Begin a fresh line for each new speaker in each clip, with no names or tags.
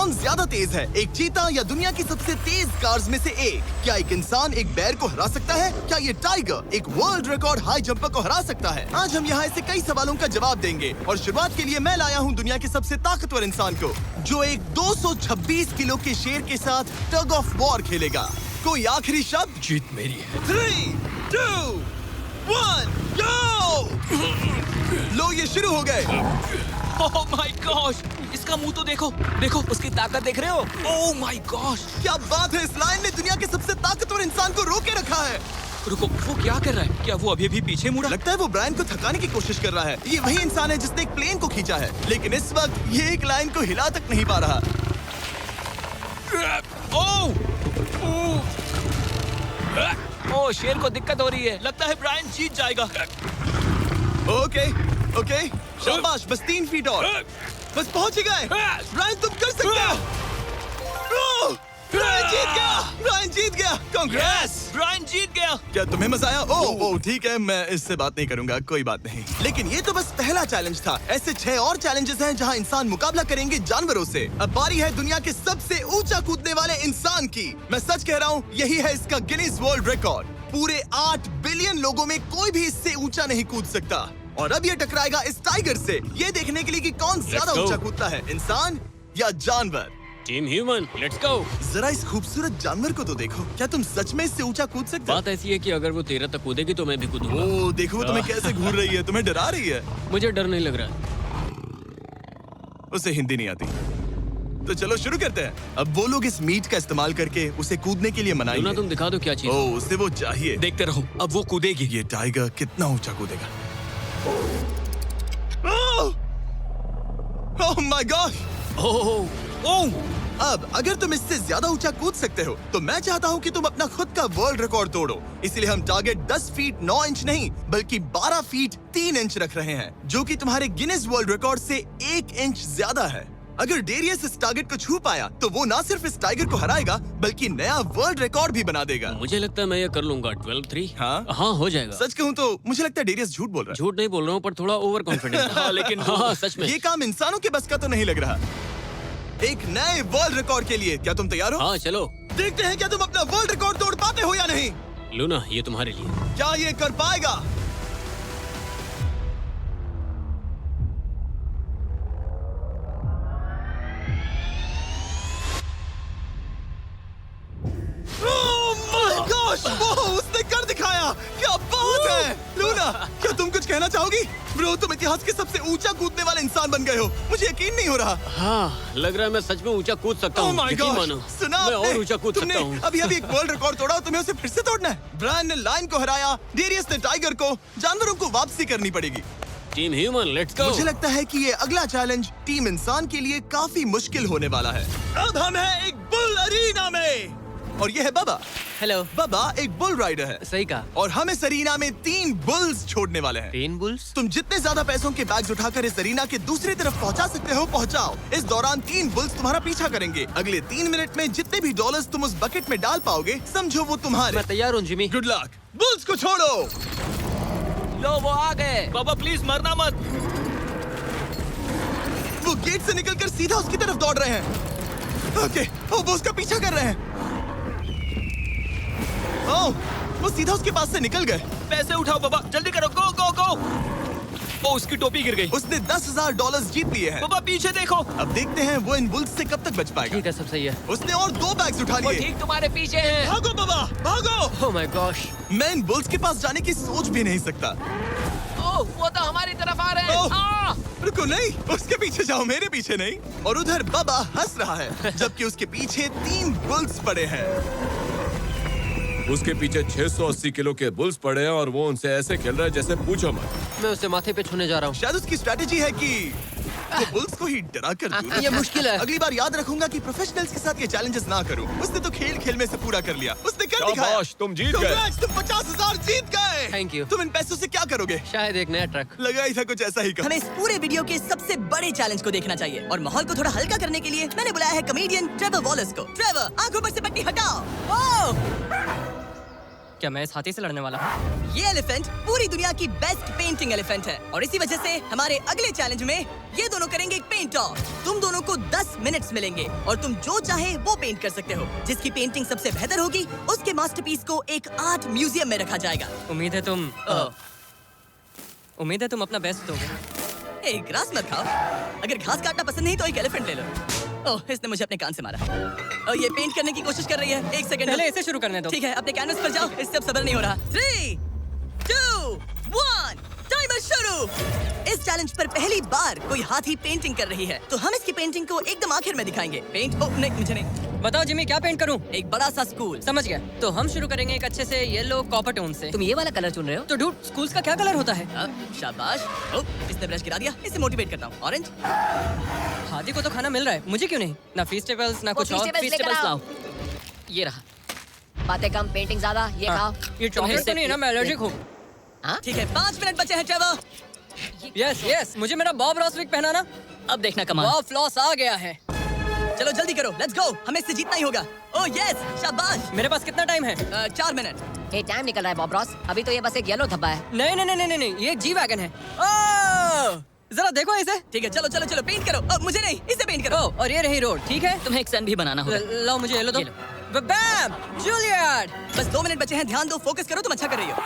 कौन ज्यादा तेज है, एक चीता या दुनिया की सबसे तेज कार्स में से एक? क्या एक इंसान एक बेर को हरा सकता है? क्या ये टाइगर एक वर्ल्ड रिकॉर्ड हाई जंपर को हरा सकता है? आज हम यहाँ ऐसे कई सवालों का जवाब देंगे और शुरुआत के लिए मैं लाया हूँ दुनिया के सबसे ताकतवर इंसान को, जो एक 226 किलो के शेर के साथ टग ऑफ वॉर खेलेगा। कोई आखिरी शब्द?
जीत मेरी है।
3, 2, 1, go! लो ये शुरू हो गए।
ओह माय गॉश, इसका मुंह तो देखो, देखो उसकी ताकत देख रहे हो? ओह माय गॉश,
क्या बात है, इस लायन ने दुनिया के सबसे ताकतवर इंसान को रोके रखा है।
रुको, वो क्या कर रहा है? क्या वो अभी भी पीछे मुड़ा?
लगता है वो ब्रायन को थकाने की कोशिश कर रहा है। ये वही इंसान है जिसने एक प्लेन को खींचा है, लेकिन इस वक्त ये एक लायन को हिला तक नहीं पा रहा।
ओह, शेर को दिक्कत हो रही है। लगता है ब्रायन जीत जाएगा।
ओके, शाबाश, बस 3 फीट और, बस पहुंच ही गए। ब्रायन तुम कर सकते हो। ब्रायन जीत गया। कांग्रेस,
ब्रायन जीत गया।
क्या तुम्हें मजा आया? ओह ठीक है, मैं इससे बात नहीं करूंगा, कोई बात नहीं। लेकिन ये तो बस पहला चैलेंज था। ऐसे 6 और चैलेंजेस हैं जहां इंसान मुकाबला करेंगे जानवरों से। अब बारी है दुनिया के सबसे ऊंचा कूदने वाले इंसान की। मैं सच कह रहा हूँ, यही है इसका गिनीज वर्ल्ड रिकॉर्ड। पूरे 8 बिलियन लोगों में कोई भी इससे ऊंचा नहीं कूद सकता। और अब ये टकराएगा इस टाइगर से, ये देखने के लिए कि कौन ज्यादा ऊंचा कूदता है, इंसान या जानवर।
Team human, let's go.
जरा इस खूबसूरत जानवर को तो देखो, क्या तुम सच में इससे ऊंचा कूद सकते हो?
बात ऐसी है कि अगर वो 13 तक कूदेगी तो मैं भी कूदूंगा।
ओह देखो, वो तुम्हें कैसे घूर रही है, तुम्हें डरा रही है।
मुझे डर नहीं लग रहा।
उसे हिंदी नहीं आती, तो चलो शुरू करते हैं। अब वो लोग इस मीट का इस्तेमाल करके उसे कूदने के लिए मनाएंगे।
तुम दिखा दो क्या चीज।
ओह, उसे वो चाहिए।
देखते रहो, अब वो कूदेगी।
ये टाइगर कितना ऊंचा कूदेगा। Oh my God.
ओह,
अब अगर तुम इससे ज्यादा ऊंचा कूद सकते हो तो मैं चाहता हूँ कि तुम अपना खुद का वर्ल्ड रिकॉर्ड तोड़ो। इसलिए हम टारगेट 10 फीट 9 इंच नहीं बल्कि 12 फीट 3 इंच रख रहे हैं, जो कि तुम्हारे गिनीज वर्ल्ड रिकॉर्ड से 1 इंच ज्यादा है। अगर डेरियस इस टारगेट को छू पाया तो वो ना सिर्फ इस टाइगर को हराएगा बल्कि नया वर्ल्ड रिकॉर्ड भी बना देगा।
मुझे लगता है मैं ये कर लूंगा। 12-3।
हाँ
हो जाएगा।
सच कहूँ तो मुझे लगता है डेरियस झूठ बोल रहा है।
झूठ नहीं बोल रहा हूँ, पर थोड़ा ओवर कॉन्फिडेंस। हाँ, लेकिन हाँ, सच में
ये काम इंसानों के बस का तो नहीं लग रहा। एक नए वर्ल्ड रिकॉर्ड के लिए क्या तुम तैयार हो?
हाँ चलो
देखते हैं क्या तुम अपना वर्ल्ड रिकॉर्ड तोड़ पाते हो या नहीं।
लूना, ये तुम्हारे लिए।
क्या ये कर पाएगा? उसने कर दिखाया। क्या बात है लूना, क्या तुम कुछ कहना चाहोगी? ब्रो, तुम इतिहास के सबसे ऊंचा कूदने वाले इंसान बन गए हो। मुझे यकीन नहीं हो रहा।
हाँ, लग रहा है मैं सच में ऊंचा कूद सकता हूँ। यकीन मानो,
सुना
मैं और ऊंचा कूद सकता हूँ।
अभी एक वर्ल्ड रिकॉर्ड तोड़ा, तुम्हें उसे फिर से तोड़ना है। ब्रायन ने लायन को हराया, डेरियस ने टाइगर को, जानवरों को वापसी करनी पड़ेगी।
Team human, let's go.
मुझे लगता है कि ये अगला चैलेंज टीम इंसान के लिए काफी मुश्किल होने वाला है। अब हम हैं एक बुल अरीना में और ये है बाबा।
हेलो।
बाबा एक बुल राइडर है।
सही कहा।
और हम इस अरीना में 3 बुल्स छोड़ने वाले हैं।
3 बुल्स?
तुम जितने ज्यादा पैसों के बैग्स उठाकर इस अरीना के दूसरी तरफ पहुंचा सकते हो पहुंचाओ। इस दौरान 3 बुल्स तुम्हारा पीछा करेंगे। अगले 3 मिनट में जितने भी डॉलर्स तुम उस बकेट में डाल पाओगे समझो वो तुम्हारे।
मैं तैयार हूँ जिमी।
Good luck. बुल्स को छोड़ो।
लो, वो आ गए।
बाबा प्लीज मरना मत।
वो गेट से निकलकर सीधा उसकी तरफ दौड़ रहे हैं। ओके, वो उसका पीछा कर रहे हैं। ओह, वो सीधा उसके पास से निकल गए।
पैसे उठाओ बाबा, जल्दी करो, गो गो गो। ओ, उसकी टोपी गिर गई।
उसने $10,000 जीत लिए हैं।
बाबा पीछे देखो।
अब देखते हैं वो इन बुल्स से कब तक बच पाएगा।
ठीक है, सब सही है।
उसने और 2 बैग्स उठा
वो
लिए।
ठीक तुम्हारे पीछे है।
भागो बाबा, भागो।
Oh my gosh.
मैं इन बुल्स के पास जाने की सोच भी नहीं सकता।
ओह, वो तो हमारी तरफ आ रहे हैं।
रुको, नहीं, उसके पीछे जाओ, मेरे पीछे नहीं। और उधर बाबा हंस रहा है जबकि उसके पीछे 3 बुल्स पड़े हैं।
उसके पीछे 680 किलो के बुल्स पड़े हैं और वो उनसे ऐसे खेल रहा है जैसे पूछो मत।
मैं उसे माथे पे छूने जा रहा हूँ।
शायद उसकी स्ट्रेटेजी है कि वो बुल्स को ही डरा कर दूं।
ये मुश्किल है।
अगली बार याद रखूंगा कि प्रोफेशनल्स के साथ ये चैलेंजेस ना करूं। उसने तो खेल खेल में से पूरा कर लिया। उसने कर दिखाया।
शाबाश, तुम जीत गए।
Congrats, तुम 50,000 जीत गए।
Thank you।
तुम इन पैसों से क्या करोगे?
शायद एक नया ट्रक।
लगा ही था कुछ ऐसा ही का।
हमें इस पूरे वीडियो के सबसे बड़े चैलेंज को देखना चाहिए और माहौल को थोड़ा हल्का करने के लिए मैंने बुलाया है कॉमेडियन ट्रेवर वॉलेस को। ट्रेवर, आंखों पर से पट्टी हटाओ। ओह!
क्या मैं इस हाथी से लड़ने वाला हूँ?
ये एलिफेंट पूरी दुनिया की बेस्ट पेंटिंग एलिफेंट है और इसी वजह से हमारे अगले चैलेंज में ये दोनों करेंगे एक पेंट ऑफ। तुम दोनों को 10 मिनट्स मिलेंगे और तुम जो चाहे वो पेंट कर सकते हो। जिसकी पेंटिंग सबसे बेहतर होगी उसके मास्टरपीस को एक आर्ट म्यूजियम में रखा जाएगा।
उम्मीद है तुम अपना बेस्ट दोगे।
ए, ग्रास मत खाओ। अगर घास काटना पसंद नहीं तो एक एलिफेंट ले लो। ओह, इसने मुझे अपने कान से मारा। ये पेंट करने की कोशिश कर रही है। एक सेकंड
पहले इसे शुरू करने दो।
ठीक है, अपने कैनवस पर जाओ। इससे अब सब्र नहीं हो रहा। 3, 2, 1, टाइमर शुरू। इस चैलेंज पर पहली बार कोई हाथी पेंटिंग कर रही है, तो हम इसकी पेंटिंग को एकदम आखिर में दिखाएंगे। पेंट नहीं, मुझे नहीं।
बताओ जिमी, क्या पेंट करूं?
एक बड़ा सा स्कूल।
समझ गया। तो हम शुरू करेंगे एक अच्छे से येलो कॉपर टोन से।
तुम ये वाला कलर चुन रहे हो?
तो डूड, स्कूल्स का क्या कलर होता है?
शाबाश। इसने ब्रश गिरा दिया। इसे मोटिवेट करता हूँ। ऑरेंज।
हाथी को तो खाना मिल रहा है, मुझे क्यों नहीं? ना फेस्टिवल्स ना कुछ और।
Feastables लाओ। ये रहा। बातें कम, पेंटिंग ज्यादा। ये खाओ।
ये चॉकलेट तो नहीं ना? मैं एलर्जिक हूँ।
ठीक है, 5 मिनट बचे हैं ट्रेवर।
यस, मुझे मेरा बॉब रॉस विग पहनाना।
अब देखना कमाल।
बॉब फ्लॉस आ गया है।
चलो जल्दी करो, लेट्स गो। हमें इससे जीतना ही होगा। ओह यस, शाबाश।
मेरे पास कितना टाइम है?
4 मिनट।
ये टाइम निकल रहा है बॉब रॉस। अभी तो ये बस एक येलो धब्बा है।
नहीं, ये एक जी वैगन है। ओह, जरा देखो इसे।
ठीक है, चलो पेंट करो। मुझे नहीं, इसे पेंट करो।
और ये रही रोड, ठीक है?
तुम्हें एक सन भी बनाना होगा।
लाओ मुझे येलो दो। बैम, जूलियट।
बस 2 मिनट बचे हैं, ध्यान दो, फोकस करो। तुम अच्छा कर रही हो।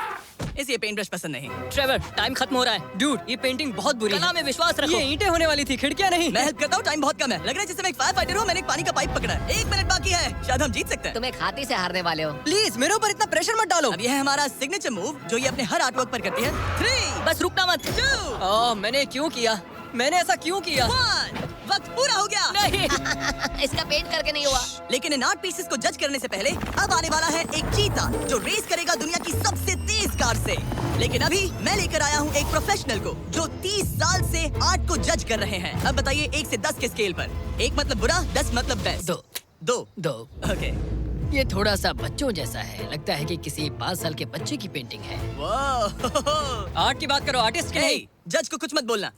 इसे ये पेंट ब्रश पसंद नहीं। ट्रेवर, टाइम खत्म हो रहा है।
डूड, ये पेंटिंग बहुत बुरी है।
कला में विश्वास रखो।
ये ईंटें होने वाली थी, खिड़कियां नहीं।
मैं हेल्प करता हूँ, टाइम बहुत कम है। लग रहा है जैसे मैं एक फायर फाइटर हूँ। मैंने एक पानी का पाइप पकड़ा है। 1 मिनट बाकी है, शायद हम जीत सकते हैं।
तुम एक हाथी से हारने वाले हो।
प्लीज मेरे ऊपर इतना प्रेशर मत डालो।
अब ये है हमारा सिग्नेचर मूव, जो ये अपने हर आर्टवर्क पर करती है। 3, बस रुकना मत। 2,
ओह, मैंने क्यों किया? मैंने ऐसा क्यों किया?
1, वक्त पूरा हो गया।
नहीं।
इसका पेंट करके नहीं हुआ।
लेकिन इन आर्ट पीसेस को जज करने से पहले अब आने वाला है एक चीता जो रेस करेगा दुनिया की सबसे तेज कार से। लेकिन अभी मैं लेकर आया हूँ एक प्रोफेशनल को जो 30 साल से आर्ट को जज कर रहे हैं। अब बताइए 1 से 10 के स्केल पर। 1 मतलब बुरा, 10 मतलब बेस्ट। 2। ओके।
ये थोड़ा सा बच्चों जैसा है। लगता है कि किसी 5 साल के बच्चे की पेंटिंग है।
वाह।
आर्ट की बात करो, आर्टिस्ट की नहीं।
जज को कुछ मत बोलना।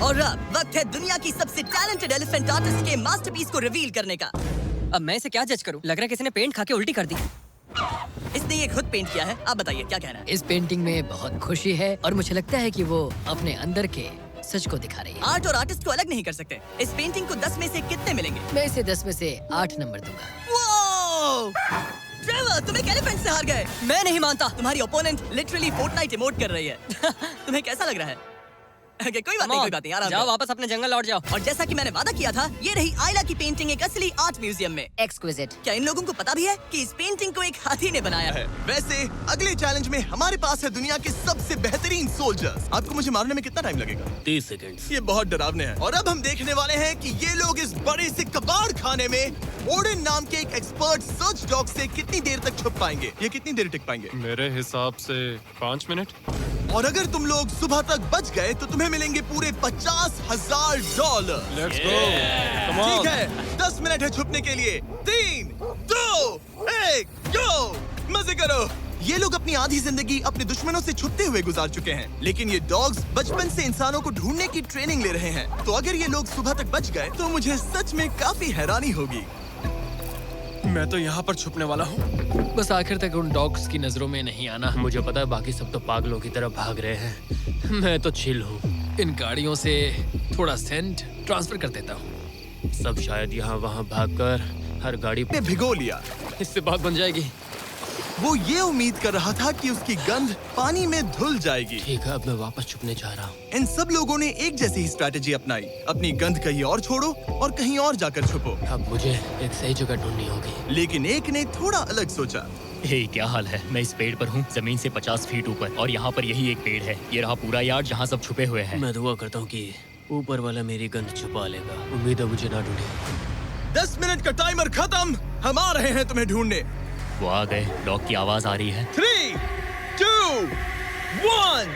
और अब वक्त है दुनिया की सबसे टैलेंटेड एलिफेंट आर्टिस्ट के मास्टरपीस को रिवील करने का।
अब मैं इसे क्या जज करूं? लग रहा है किसी ने पेंट खा के उल्टी कर दी।
इसने ये खुद पेंट किया है। आप बताइए क्या कहना है?
इस पेंटिंग में बहुत खुशी है और मुझे लगता है कि वो अपने अंदर के सच को दिखा रही है।
आर्ट और आर्टिस्ट को अलग नहीं कर सकते। इस पेंटिंग को 10 में से कितने मिलेंगे?
मैं इसे 10 में से 8 नंबर दूंगा।
वो! ट्रेवर, तुम एक एलिफेंट से हार गए।
मैं नहीं मानता।
तुम्हारी ओपोनेंट लिटरली फोर्टनाइट इमोट कर रही है। तुम्हें कैसा लग रहा है? Okay, कोई बात नहीं, आराम
जाओ
करो।
वापस अपने जंगल लौट जाओ।
और जैसा कि मैंने वादा किया था, ये रही आयला की पेंटिंग एक असली आर्ट म्यूजियम में।
एक्सक्विजिट।
क्या इन लोगों को पता भी है कि इस पेंटिंग को एक हाथी ने बनाया है? वैसे अगले चैलेंज में हमारे पास है दुनिया के सबसे बेहतरीन सोल्जर्स। आपको मुझे मारने में कितना टाइम लगेगा?
30 सेकंड।
ये बहुत डरावने हैं। और अब हम देखने वाले हैं कि ये लोग इस बड़े से कबाड़ खाने में ओडिन नाम के एक एक्सपर्ट सर्च डॉग से कितनी देर तक छुप पाएंगे। ये कितनी देर टिक पाएंगे?
मेरे हिसाब से 5 मिनट।
और अगर तुम लोग सुबह तक बच गए तो तुम्हें मिलेंगे पूरे $50,000।
Let's go. Come on.
ठीक है, 10 मिनट है छुपने के लिए। 3, 2, 1, गो। मजे करो। ये लोग अपनी आधी जिंदगी अपने दुश्मनों से छुपते हुए गुजार चुके हैं, लेकिन ये डॉग्स बचपन से इंसानों को ढूंढने की ट्रेनिंग ले रहे हैं। तो अगर ये लोग सुबह तक बच गए तो मुझे सच में काफी हैरानी होगी।
मैं तो यहाँ पर छुपने वाला हूँ।
बस आखिर तक उन डॉग्स की नजरों में नहीं आना। मुझे पता है बाकी सब तो पागलों की तरह भाग रहे हैं। मैं तो चिल हूँ। इन गाड़ियों से थोड़ा सेंट ट्रांसफर कर देता हूँ।
सब शायद यहाँ वहाँ भागकर हर गाड़ी
ने भिगो लिया।
इससे बात बन जाएगी।
वो ये उम्मीद कर रहा था कि उसकी गंध पानी में धुल जाएगी।
ठीक है, अब मैं वापस छुपने जा रहा हूँ।
इन सब लोगों ने एक जैसी ही स्ट्रैटेजी अपनाई। अपनी गंध कहीं और छोड़ो और कहीं और जाकर छुपो।
अब मुझे एक सही जगह ढूंढनी होगी।
लेकिन एक ने थोड़ा अलग सोचा।
हे, क्या हाल है? मैं इस पेड़ पर हूँ, जमीन से 50 फीट ऊपर, और यहाँ पर यही एक पेड़ है। ये रहा पूरा यार्ड जहाँ सब छुपे हुए हैं।
मैं दुआ करता हूँ कि ऊपर वाला मेरी गंध छुपा लेगा। उम्मीद है मुझे ना ढूंढे।
10 मिनट का टाइमर खत्म। हम आ रहे हैं तुम्हें ढूंढने।
वो आ गए। डॉग की आवाज आ रही है।
3, 2, 1,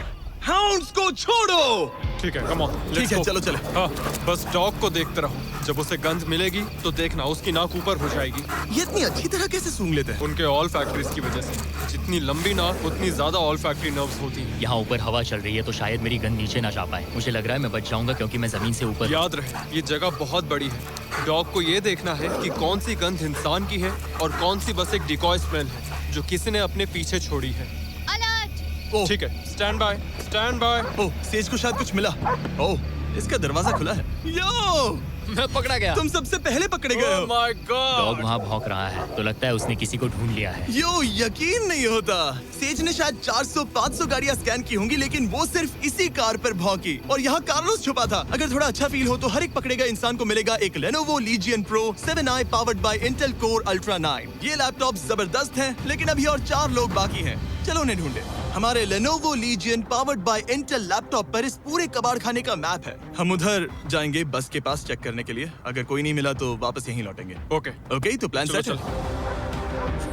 हाउंड्स को छोड़ो।
ठीक है, कम ऑन।
ठीक है, चलो चलो।
हाँ, बस डॉग को देखते रहो। जब उसे गंध मिलेगी तो देखना उसकी नाक ऊपर हो जाएगी।
ये इतनी अच्छी तरह कैसे सूंघ लेते हैं?
उनके ऑल फैक्ट्रीज की वजह से। जितनी लंबी नाक उतनी ज्यादा ऑल फैक्ट्री नर्व्स होती हैं।
यहाँ ऊपर हवा चल रही है तो शायद मेरी गंध नीचे ना जा पाए। मुझे लग रहा है मैं बच जाऊंगा क्योंकि मैं जमीन से ऊपर।
याद रहे, ये जगह बहुत बड़ी है। डॉग को ये देखना है कि कौन सी गंध इंसान की है और कौन सी बस एक डिकॉय स्मेल है। जो किसी ने अपने पीछे छोड़ी है।
अलर्ट!
ओह,
ठीक है, stand by, stand by.
Oh, says को शायद कुछ मिला। ओह, इसका दरवाजा खुला है। यो,
मैं पकड़ा गया।
तुम सबसे पहले पकड़े गए
ओह
हो।
My
dog
God.
वहाँ भौंक रहा है, तो लगता है उसने किसी को ढूंढ लिया है।
यो, यकीन नहीं होता। सेज ने शायद 400-500 गाड़ियां स्कैन की होंगी, लेकिन वो सिर्फ इसी कार पर भौंकी और यहाँ कार्लोस छुपा था। अगर थोड़ा अच्छा फील हो तो हर एक पकड़े गए इंसान को मिलेगा एक Lenovo Legion Pro 7i powered by Intel Core Ultra 9। ये लैपटॉप जबरदस्त है, लेकिन अभी और 4 लोग बाकी हैं। चलो उन्हें ढूंढे। हमारे Lenovo Legion powered by Intel laptop पर इस पूरे कबाड़ खाने का मैप है। हम उधर जाएंगे बस के पास चेक करने के लिए। अगर कोई नहीं मिला तो वापस यहीं लौटेंगे।
ओके,
ओके, तो प्लान
चलो
सेट है।
चलो।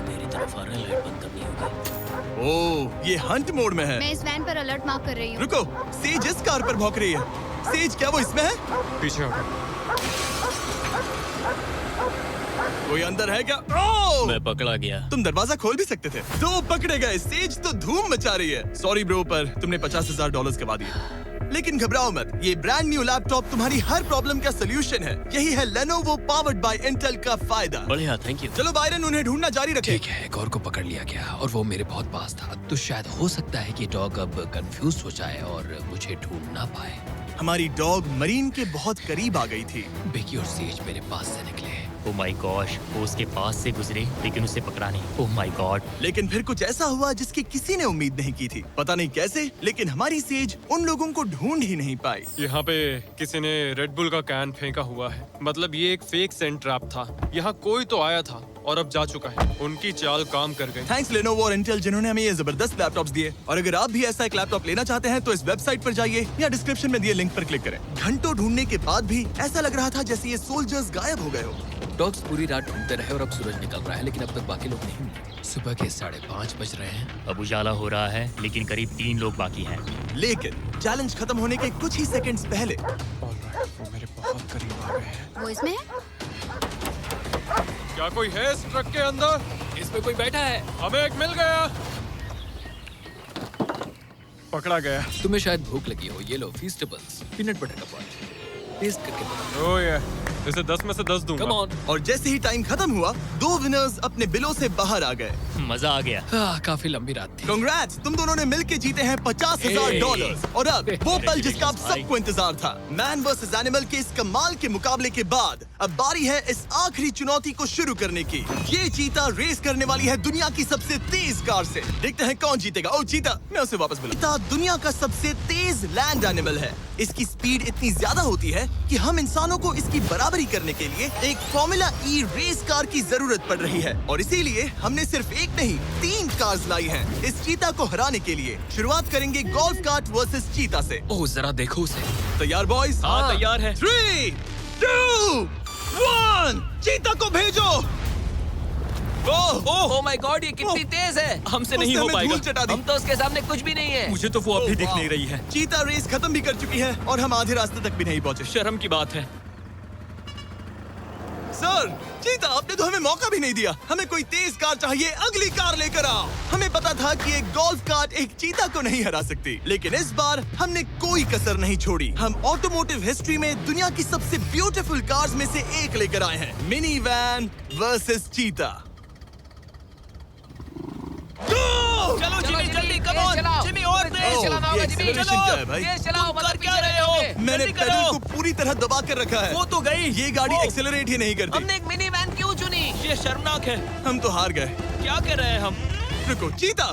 मेरी तरफ आ रहा है, लाइट बंद करनी होगी।
ओह, ये हंट मोड में है।
मैं इस वैन पर अलर्ट मार्क कर रही हूँ।
रुको, सेज इस कार पर भौंक रही है। सेज, क्या वो इसमें है?
पीछे हटो।
कोई अंदर है क्या? ओह!
मैं पकड़ा गया।
तुम दरवाजा खोल भी सकते थे। 2 पकड़े गए। सेज तो धूम मचा रही है। सॉरी ब्रो, पर तुमने $50,000 गवा दिए। लेकिन घबराओ मत, ये ब्रांड न्यू लैपटॉप तुम्हारी हर प्रॉब्लम का सोल्यूशन है। यही है Lenovo powered by Intel का फायदा।
बढ़िया, थैंक यू।
चलो बायरन, उन्हें ढूंढना जारी रखें।
ठीक है, एक और को पकड़ लिया गया और वो मेरे बहुत पास था। तो शायद हो सकता है कि डॉग अब कंफ्यूज हो जाए और मुझे ढूंढ ना पाए।
हमारी डॉग मरीन के बहुत करीब आ गई थी।
बेकी और सेज मेरे पास से निकले।
ओह माय गॉश, वो उसके पास से गुजरे लेकिन उसे पकड़ा नहीं। Oh my God.
लेकिन फिर कुछ ऐसा हुआ जिसकी किसी ने उम्मीद नहीं की थी। पता नहीं कैसे, लेकिन हमारी सेज उन लोगों को ढूंढ ही नहीं पाई।
यहाँ पे किसी ने रेड बुल का कैन फेंका हुआ है। मतलब ये एक फेक सेंट ट्रैप था। यहाँ कोई तो आया था और अब जा चुका है। उनकी चाल काम कर गई।
थैंक्स Lenovo और Intel जिन्होंने हमें ये जबरदस्त लैपटॉप्स दिए। और अगर आप भी ऐसा एक लैपटॉप लेना चाहते हैं तो इस वेबसाइट पर जाइए या डिस्क्रिप्शन में दिए लिंक पर क्लिक करें। घंटों ढूंढने के बाद भी ऐसा लग रहा था जैसे ये सोल्जर्स गायब हो गए हो।
डॉग्स पूरी रात ढूंढते रहे और अब सूरज निकल रहा है, लेकिन अब तक बाकी लोग नहीं मिले। सुबह के 5:30 बज रहे हैं।
अब उजाला हो रहा है लेकिन करीब 3 लोग बाकी हैं।
लेकिन चैलेंज खत्म होने के कुछ ही सेकंड्स पहले
ऑलराइट, वो मेरे बहुत करीब आ गए हैं।
वो इसमें है?
क्या कोई है इस ट्रक के अंदर?
इसमें कोई बैठा है।
हमें एक मिल गया। पकड़ा गया।
तुम्हें शायद भूख लगी हो। ये लो फीस्टेबल्स, पीनट बटर का पॉट। टेस्ट करके बताओ।
ओह ये, इसे 10 में से 10 दूंगा।
Come on.
और जैसे ही टाइम खत्म हुआ, 2 विनर्स अपने बिलों से बाहर आ गए।
मजा आ गया।
काफी लंबी रात थी।
कांग्रेट्स, तुम दोनों ने मिलके जीते हैं $50,000। और अब वो पल जिसका आप सबको इंतजार था। मैन वर्सेस एनिमल के इस कमाल के मुकाबले के बाद अब बारी है इस आखिरी चुनौती को शुरू करने की। ये चीता रेस करने वाली है दुनिया की सबसे तेज कार से। देखते हैं कौन जीतेगा। ओ चीता, मैं उसे वापस बुला। चीता दुनिया का सबसे तेज लैंड एनिमल है। इसकी स्पीड इतनी ज्यादा होती है कि हम इंसानों को इसकी बराबरी करने के लिए एक फॉर्मूला ई रेस कार की जरूरत पड़ रही है। और इसीलिए हमने सिर्फ एक नहीं 3 कार्स लाई हैं इस चीता को हराने के लिए। शुरुआत करेंगे गोल्फ कार्ट वर्सेस चीता से।
ओह, जरा देखो उसे।
तैयार बॉयज?
हाँ, तैयार है।
3, 2, 1, चीता को भेजो।
ओह माय गॉड, ये कितनी तेज है। हमसे नहीं
उसने
हो
हमें
पाएगा।
धूल चटा दी।
हम तो उसके सामने कुछ भी नहीं है।
मुझे तो वो अब भी दिख
वाह।
नहीं रही है।
चीता रेस खत्म भी कर चुकी है और हम आधे रास्ते तक भी नहीं पहुंचे।
शर्म की बात है।
सर, चीता, आपने तो हमें मौका भी नहीं दिया। हमें कोई तेज कार चाहिए, अगली कार लेकर आओ। हमें पता था कि एक गोल्फ कार्ट एक चीता को नहीं हरा सकती, लेकिन इस बार हमने कोई कसर नहीं छोड़ी। हम ऑटोमोटिव हिस्ट्री में दुनिया की सबसे ब्यूटीफुल कार्स में से एक लेकर आए हैं। मिनी वैन वर्सेस चीता।
चलो जिमी, जल्दी, कम ऑन जिमी, और तेज चलाना होगा जिमी।
acceleration
चलो,
क्या है भाई?
तेज चलाओ, मगर क्या रहे हो?
मैंने
जल्दी
पेडल
करो।
को पूरी तरह दबा कर रखा है।
वो तो गई।
ये गाड़ी
ओ,
एक्सेलरेट ही नहीं करती।
हमने एक मिनी वैन क्यों चुनी? ये शर्मनाक है।
हम तो हार गए।
क्या कर रहे हैं हम?
रुको, चीता,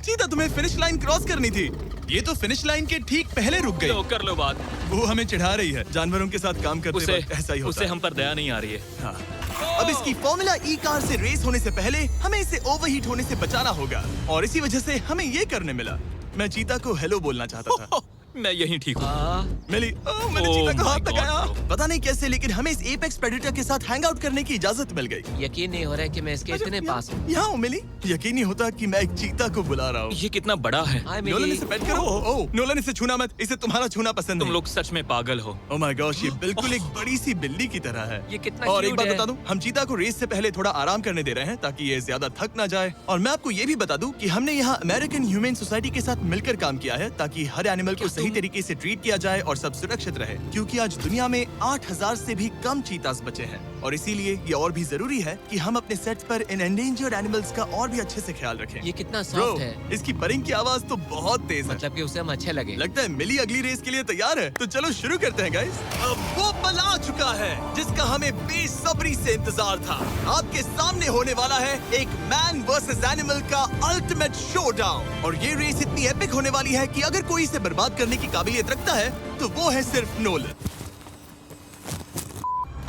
चीता, तुम्हें फिनिश लाइन क्रॉस करनी थी। ये तो फिनिश लाइन के ठीक पहले रुक गई।
लो, कर लो बात।
वो हमें चिढ़ा रही है। जानवरों के साथ काम करते
उसे
वक्त ऐसा ही होता
उसे
है।
हम पर दया नहीं आ रही है।
हाँ। अब इसकी फॉर्मूला ई कार से रेस होने से पहले हमें इसे ओवरहीट होने से बचाना होगा और इसी वजह से हमें ये करने मिला। मैं चीता को हेलो बोलना चाहता था।
मैं यहीं ठीक हूँ।
मिली, मैंने
Oh
चीता को
my
हाथ
God,
लगाया।
bro।
पता नहीं कैसे, लेकिन हमें इस एपेक्स प्रेडेटर के साथ हैंग आउट करने की इजाजत मिल गई।
यकीन नहीं हो रहा है कि मैं इसके इतने पास हूँ।
यहाँ हूँ मिली। यकीन नहीं होता कि मैं एक चीता को बुला रहा हूँ।
ये कितना बड़ा है।
हाय
नोलन,
मिली।
इसे पेट करो। ओह, नोलन, इसे छूना मत। इसे तुम्हारा छूना पसंद
तुम
नहीं।
लोग सच में पागल हो।
ओह माय गॉश, ये बिल्कुल एक बड़ी सी बिल्ली की तरह है।
ये कितना
और एक
cute
बात
है।
बता दूं, हम चीता को रेस से पहले थोड़ा आराम करने दे रहे हैं ताकि ये ज्यादा थक ना जाए। और मैं आपको ये भी बता दूं कि हमने यहाँ अमेरिकन ह्यूमन सोसाइटी के साथ मिलकर काम किया है ताकि हर एनिमल को सही सही तरीके से ट्रीट किया जाए और सब सुरक्षित रहे, क्योंकि आज दुनिया में 8000 से भी कम चीतास बचे हैं और इसीलिए ये और भी जरूरी है कि हम अपने सेट्स पर इन एंडेंजर्ड एनिमल्स का और भी अच्छे से ख्याल रखें।
ये कितना
Bro,
सॉफ्ट है।
इसकी परिंग की आवाज तो बहुत तेज है।
मतलब कि उसे हम अच्छे लगे।
लगता है मिली अगली रेस के लिए तैयार है, तो चलो शुरू करते हैं गाइस। अब वो पल आ चुका है जिसका हमें बेसब्री से इंतजार था। आपके सामने होने वाला है एक मैन वर्सेस एनिमल का अल्टीमेट शोडाउन और ये रेस इतनी एपिक होने वाली है कि अगर कोई इसे बर्बाद करने की काबिलियत रखता है तो वो है सिर्फ नोलन।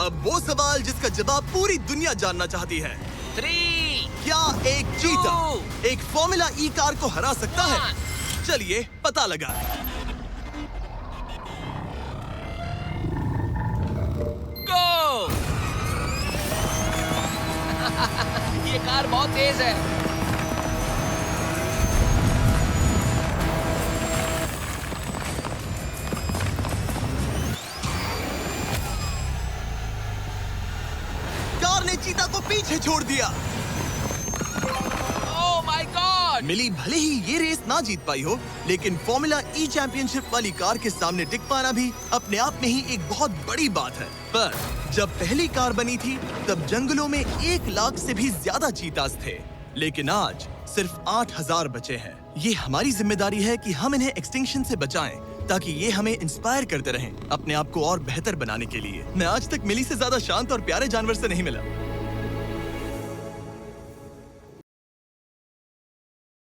अब वो सवाल जिसका जवाब पूरी दुनिया जानना चाहती है,
3,
क्या एक चीता एक फॉर्मूला ई कार को हरा सकता है? चलिए पता लगा।
गो! ये कार बहुत तेज है।
कार ने चीता को पीछे छोड़ दिया।
Oh my God!
मिली भले ही ये रेस ना जीत पाई हो, लेकिन फॉर्मूला ई चैंपियनशिप वाली कार के सामने टिक पाना भी अपने आप में ही एक बहुत बड़ी बात है। पर जब पहली कार बनी थी तब जंगलों में 1 लाख से भी ज्यादा चीतास थे, लेकिन आज सिर्फ 8000 बचे हैं। ये हमारी जिम्मेदारी है कि हम इन्हें एक्सटिंक्शन से बचाएं, ताकि ये हमें इंस्पायर करते रहें अपने आप को और बेहतर बनाने के लिए। मैं आज तक मिली से ज्यादा शांत और प्यारे जानवर से नहीं मिला।